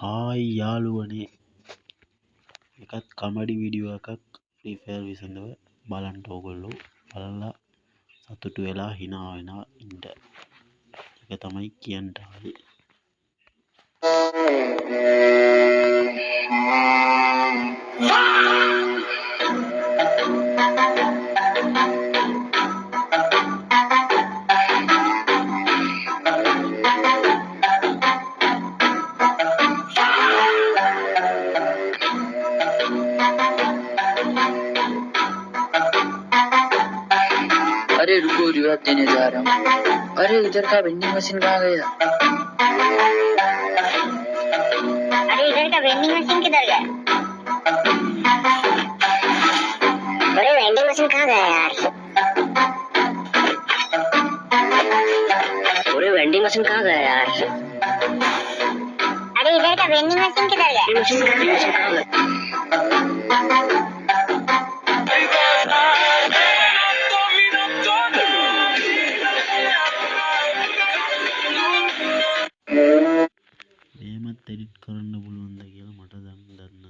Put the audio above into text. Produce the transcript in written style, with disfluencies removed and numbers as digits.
हाय याළුවනේ එකත් comedy video එකක් free fire විසඳව බලන්න ඕගොල්ලෝ බලලා සතුටු වෙලා hina වෙනවා ඉන්න. ඒක තමයි කියන්න ආවේ. अरे रुको रिवाज देने जा रहा हूँ। अरे इधर का वेंडिंग मशीन कहाँ गया? अरे इधर का वेंडिंग मशीन किधर गया? अरे वेंडिंग मशीन कहाँ गया यार? अरे वेंडिंग मशीन कहाँ गया यार? अरे इधर का वेंडिंग मशीन किधर गया? मशीन कहाँ गया? මේමත් එඩිට් කරන්න පුළුවන්ද කියලා මට දන්න